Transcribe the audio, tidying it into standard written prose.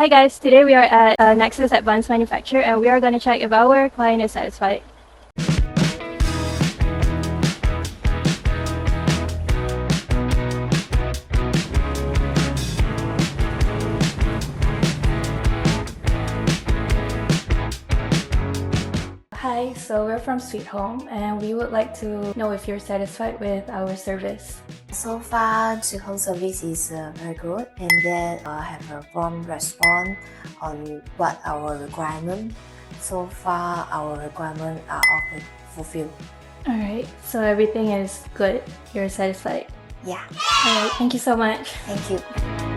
Hi guys, today we are at Nexus Advanced Manufacture and we are going to check if our client is satisfied. Hi, so we're from Sweet Home and we would like to know if you're satisfied with our service. So far, Sweet Home service is very good, and they have a prompt response on what our requirement. So far, our requirements are all fulfilled. Alright, so everything is good. You're satisfied. Yeah, Alright, thank you so much. thank you.